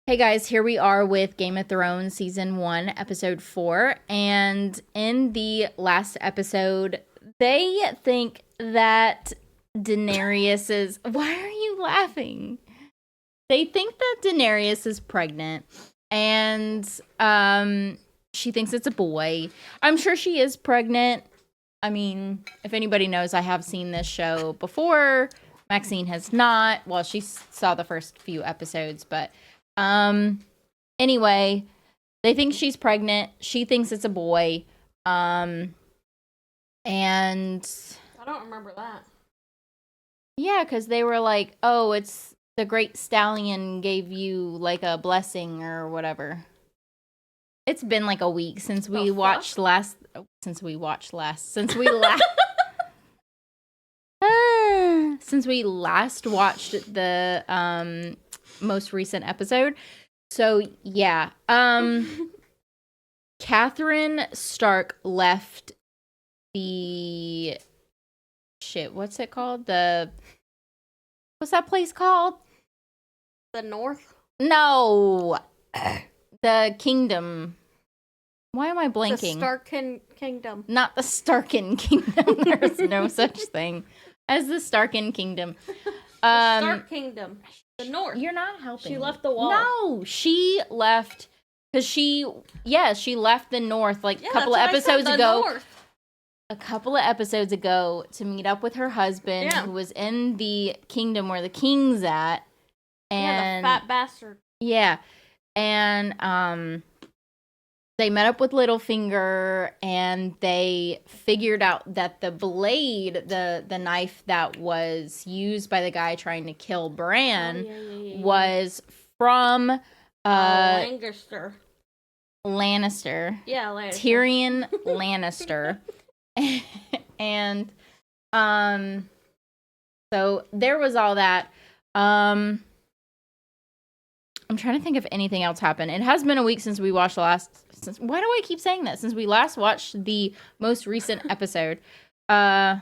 Hey guys, here we are with Game of Thrones Season 1, Episode 4. And in the last episode, they think that Daenerys is... Why are you laughing? They think that Daenerys is pregnant. And she thinks it's a boy. I'm sure she is pregnant. I mean, if anybody knows, I have seen this show before. Maxine has not. Well, she saw the first few episodes, but... Anyway, they think she's pregnant. She thinks it's a boy. And I don't remember that. Yeah, because they were like, oh, it's the great stallion gave you like a blessing or whatever. It's been like a week since we last watched the most recent episode. So yeah, Catherine Stark left the what's it called? What's that place called? The North? No, the Kingdom. Why am I blanking? The Starkin Kingdom. Not the Starkin Kingdom. There's no such thing as the Starkin Kingdom. The Stark Kingdom. The North. You're not helping. She left the wall. No, she left because she left the North like a couple of episodes ago. North. A couple of episodes ago to meet up with her husband, who was in the kingdom where the king's at. And the fat bastard. Yeah, and they met up with Littlefinger, and they figured out that the blade, the knife that was used by the guy trying to kill Bran, was from Lannister. Yeah, Lannister. Tyrion Lannister. And so there was all that. I'm trying to think if anything else happened. It has been a week since we watched why do I keep saying that? Since we last watched the most recent episode. I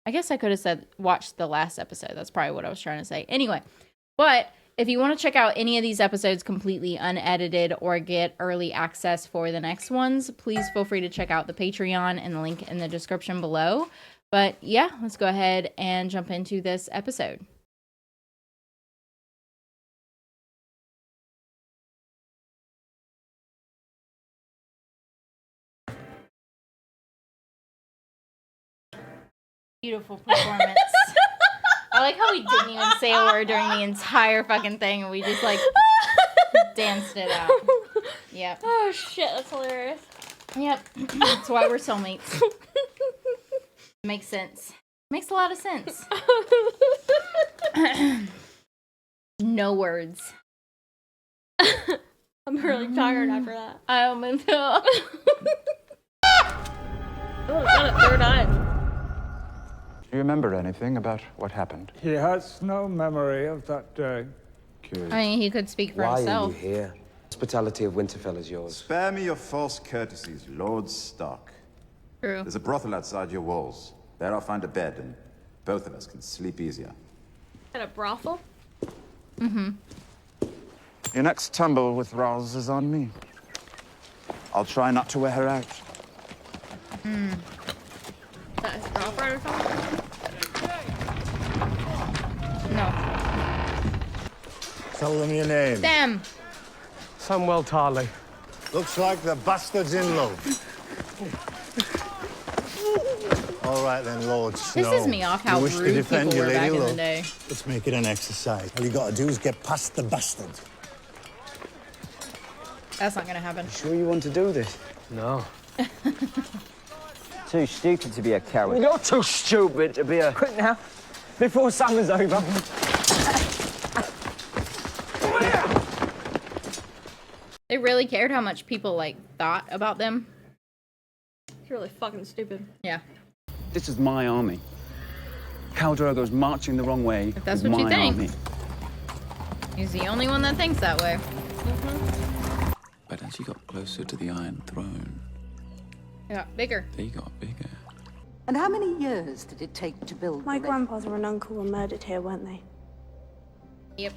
guess I could have said watched the last episode. That's probably what I was trying to say. Anyway, but if you want to check out any of these episodes completely unedited or get early access for the next ones, please feel free to check out the Patreon and the link in the description below. But yeah, let's go ahead and jump into this episode. Beautiful performance. I like how we didn't even say a word during the entire fucking thing, and we just like danced it out. Yep. Oh shit, that's hilarious. Yep. That's why we're soulmates. Makes sense. Makes a lot of sense. No words. I'm really tired after that. I'm in Oh, I've got a third eye. Do you remember anything about what happened? He has no memory of that day. Curious. I mean, he could speak for himself. Why are you here? Hospitality of Winterfell is yours. Spare me your false courtesies, Lord Stark. True. There's a brothel outside your walls. There I'll find a bed, and both of us can sleep easier. Got a brothel? Mm-hmm. Your next tumble with Rawls is on me. I'll try not to wear her out. Is that his girlfriend or something? No. Tell them your name. Sam. Samwell Tarley. Looks like the bastard's in love. All right then, Lord Snow. Pisses me off how you wish rude to defend people your were lady back in the love. day. Let's make it an exercise. All you gotta do is get past the bastard. That's not gonna happen. Sure you want to do this? No. Too stupid to be a coward. You're too stupid to be a... Quick now, before summer's over. They really cared how much people, like, thought about them. It's really fucking stupid. Yeah. This is my army. Khal Drogo's marching the wrong way. If that's with what you my think. army. He's the only one that thinks that way. But as you got closer to the Iron Throne, They got bigger. they got bigger. And how many years did it take to build My the grandfather and uncle were murdered here, weren't they? Yep.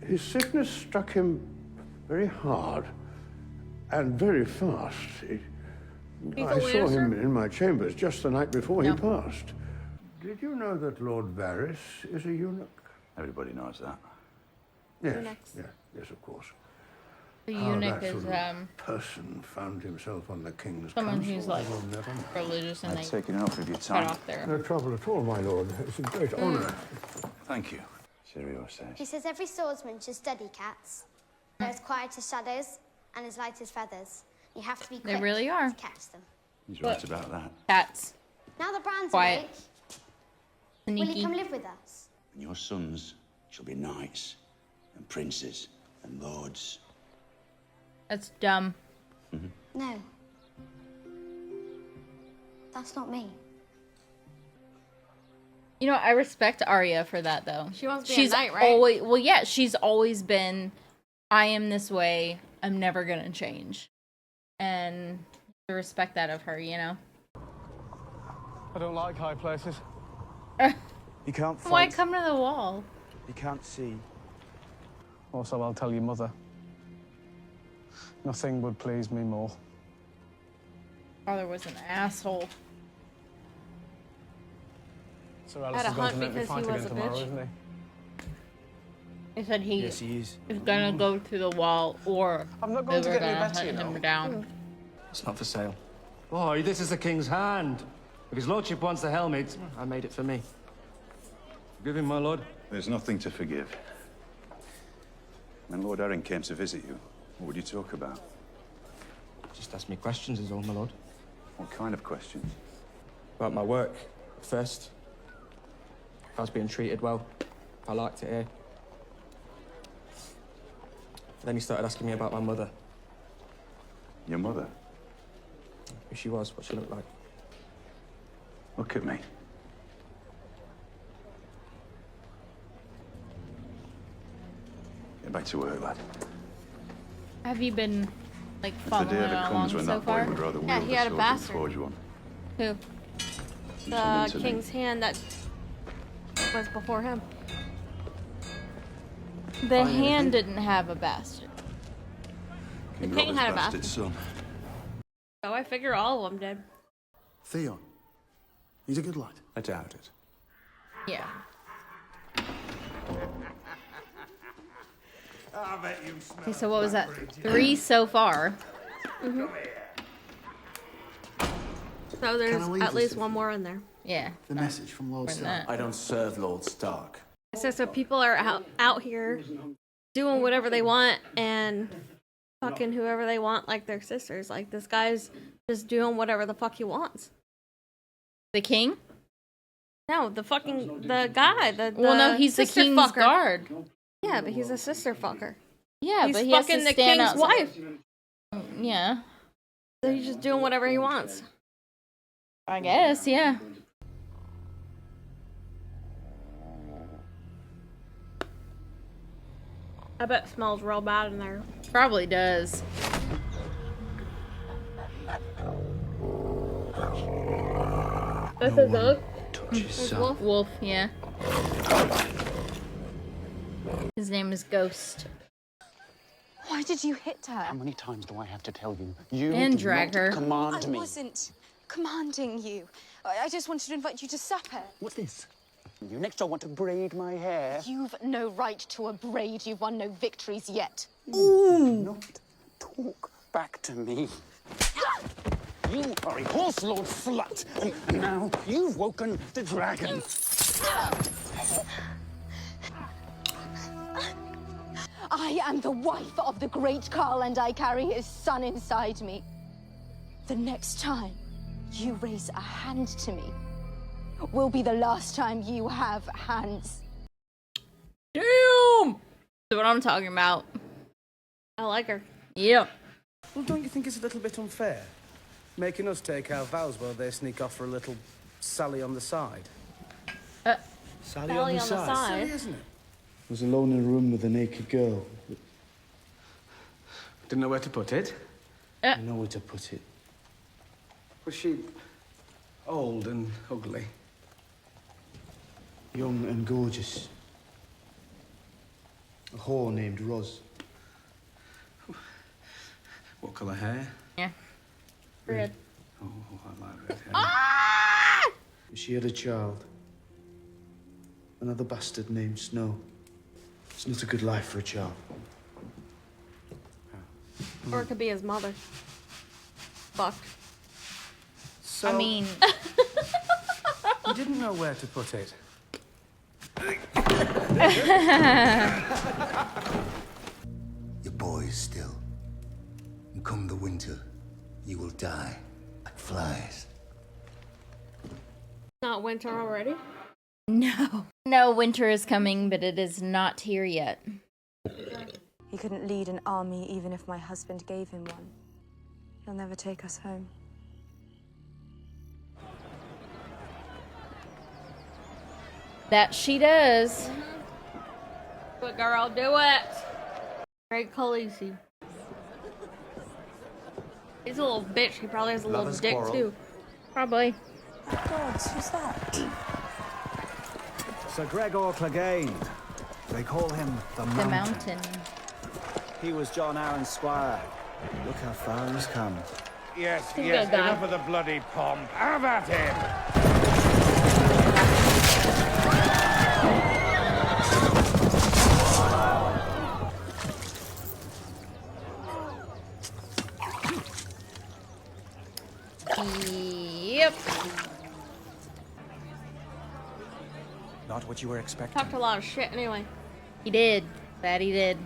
His sickness struck him very hard, and very fast. He's I a saw him Lannister? in my chambers just the night before No. he passed. Did you know that Lord Varys is a eunuch? Everybody knows that. Yes, Eunuchs. yes, of course. The How eunuch that is sort of person found himself on the king's someone council, who's like I will never know. religious and I've they taken enough of your cut time. off their. No trouble at all, my lord. It's a great honor. Thank you. Sirio says. He says every swordsman should study cats. They're as quiet as shadows and as light as feathers. You have to be quick They really are. to catch them. He's right about that. Cats. Now that Bran's Quiet. awake, will he Sneaky. come live with us? And your sons shall be knights and princes and lords. That's dumb. No. That's not me. You know, I respect Arya for that though. She wants to be She's a knight, right? always well, yeah. She's always been. I am this way. I'm never gonna change, and I respect that of her. You know. I don't like high places. You can't fight. Why come to the wall? You can't see. Also, I'll tell your mother. Nothing would please me more. Father was an asshole. Sir Had Alice a is going to hunt make me because fight he was again a tomorrow, bitch. isn't he? He said he Yes, he is. is gonna go to the wall, or I'm not they going to were get any gonna better, you hunt him know. down. It's not for sale. Boy, this is the king's hand. If his lordship wants the helmet, I made it for me. Forgive him, my lord. There's nothing to forgive. When Lord Arryn came to visit you, what would you talk about? Just ask me questions is all, my lord. What kind of questions? About my work, first. If I was being treated well, if I liked it here. Then he started asking me about my mother. Your mother? Who she was, what she looked like. Look at me. Get back to work, lad. Have you been like If the following day ever along comes when so that boy far? would rather Yeah, wield he a had a sword than bastard. forge one. Who? you send The him to me. king's hand that was before him. The hand didn't have a bastard. King The king Robert's had a bastard bastard. son. So I figure all of them did. Theon. He's a good lad. I doubt it. Yeah. Okay, so what was that? 3 so far. So there's at least one more in there. Yeah. The message from Lord More than Stark. that. I don't serve Lord Stark. So people are out here doing whatever they want and fucking whoever they want like their sisters. Like this guy's just doing whatever the fuck he wants. The king? No, the guy. The Well, no, he's the sister king's fucker. guard. Yeah, but he's a sister fucker. Yeah, He's but he has fucking to the stand king's outside. wife. Yeah, So he's just doing whatever he wants. I guess. Yeah. I bet it smells real bad in there. Probably does. That's a dog. Touch Wolf, yeah. His name is Ghost. Why did you hit her? How many times do I have to tell you? You And do drag not her. command I me. wasn't commanding you. I just wanted to invite you to supper. What's this? You next door want to braid my hair. You've no right to a braid. You've won no victories yet. Do not talk back to me. You are a horse lord slut, and now you've woken the dragon. I am the wife of the great Carl, and I carry his son inside me. The next time you raise a hand to me will be the last time you have hands. Damn! That's what I'm talking about. I like her. Yep. Well, don't you think it's a little bit unfair? Making us take our vows while they sneak off for a little Sally on the side. Sally on the side. Silly, isn't it? I was alone in a room with a naked girl. Didn't know where to put it. I know where to put it. Was she old and ugly? Young and gorgeous. A whore named Roz. What colour hair? Yeah. Red. Oh, I like red hair. Ah! She had a child. Another bastard named Snow. It's not a good life for a child. Or it could be his mother. Fuck. So, I mean, you didn't know where to put it. Your boy is still. And come the winter, you will die like flies. Not winter already? no. No, winter is coming, but it is not here yet. He couldn't lead an army even if my husband gave him one. He'll never take us home. That she does. But girl, do it. Great Khaleesi. He's a little bitch. He probably has a little dick too. Probably. God, who's that? Sir Gregor Clegane. They call him the The mountain. He was John Arryn's squire. Look how far he's come. Yes, He's yes, gonna die. enough of the bloody pomp. Have at him! Yep. Not what you were expecting. Talked a lot of shit anyway. He did. That he did.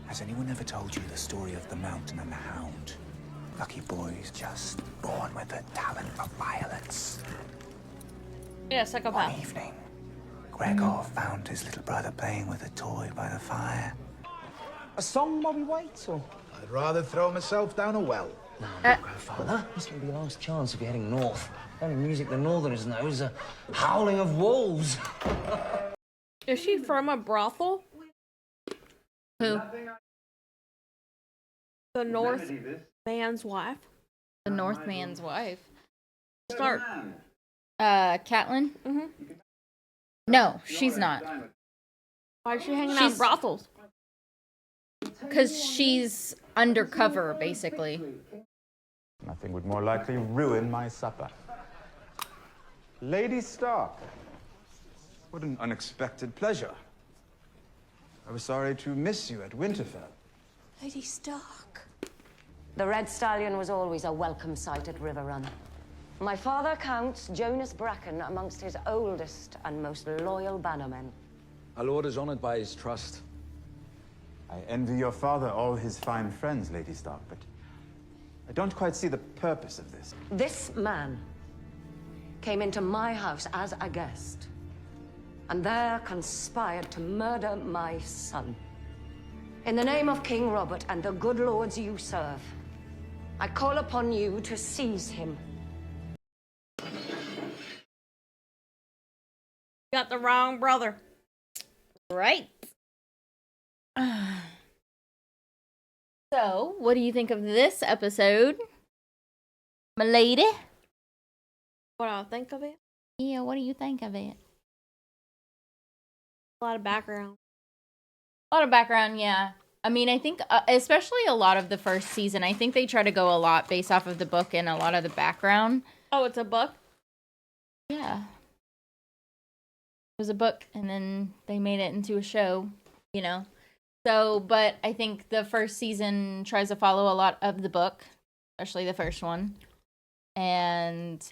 Has anyone ever told you the story of the mountain and the hound? Lucky boys just born with a talent for violence. Yeah, psychopath. One evening, Gregor found his little brother playing with a toy by the fire. A song while we wait, or? I'd rather throw myself down a well. No, no, grandfather. This will be your last chance if you're heading north. The only music the northerners know is the howling of wolves. Is she from a brothel? Who? The North man's wife? The Northman's wife. Start. Catelyn? Mm-hmm. No, she's not. Why is she hanging out in brothels? Because she's undercover, basically. Nothing would more likely ruin my supper. Lady Stark. What an unexpected pleasure. I was sorry to miss you at Winterfell. Lady Stark. The Red Stallion was always a welcome sight at River Run. My father counts Jonas Bracken amongst his oldest and most loyal bannermen. Our lord is honored by his trust. I envy your father all his fine friends, Lady Stark, but I don't quite see the purpose of this. This man came into my house as a guest, and there conspired to murder my son. In the name of King Robert and the good lords you serve, I call upon you to seize him. Got the wrong brother. Right. So, what do you think of this episode, my lady? What do I think of it? Yeah, what do you think of it? A lot of background. A lot of background, yeah. I mean, I think, especially a lot of the first season, I think they try to go a lot based off of the book and a lot of the background. Oh, it's a book? Yeah. It was a book, and then they made it into a show, you know? So, but I think the first season tries to follow a lot of the book, especially the first one. And,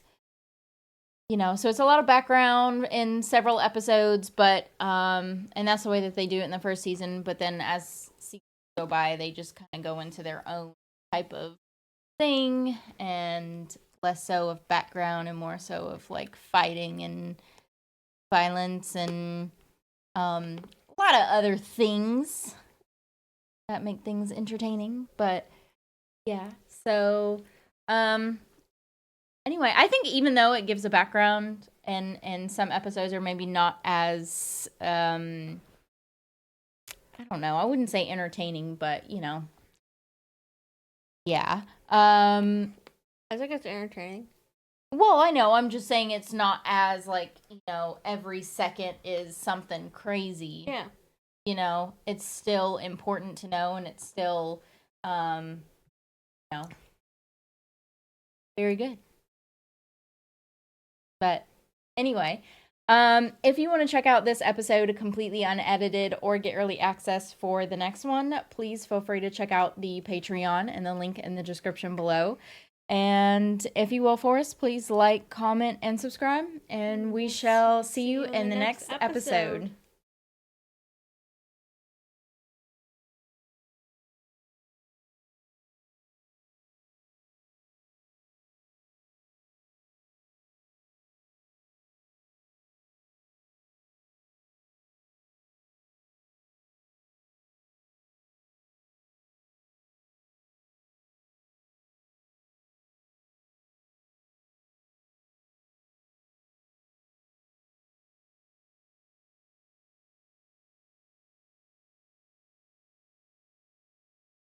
you know, so it's a lot of background in several episodes, but, and that's the way that they do it in the first season. But then as seasons go by, they just kind of go into their own type of thing, and less so of background and more so of, like, fighting and violence and, a lot of other things that make things entertaining. But yeah, so anyway, I think even though it gives a background and some episodes are maybe not as I don't know, I wouldn't say entertaining, but you know, yeah, I think it's entertaining. well, I know, I'm just saying it's not as, like, you know, every second is something crazy. Yeah. You know, it's still important to know, and it's still You know, very good. But anyway, if you want to check out this episode completely unedited or get early access for the next one, please feel free to check out the Patreon and the link in the description below. And if you will for us, please like, comment, and subscribe. And we shall see you in the next episode.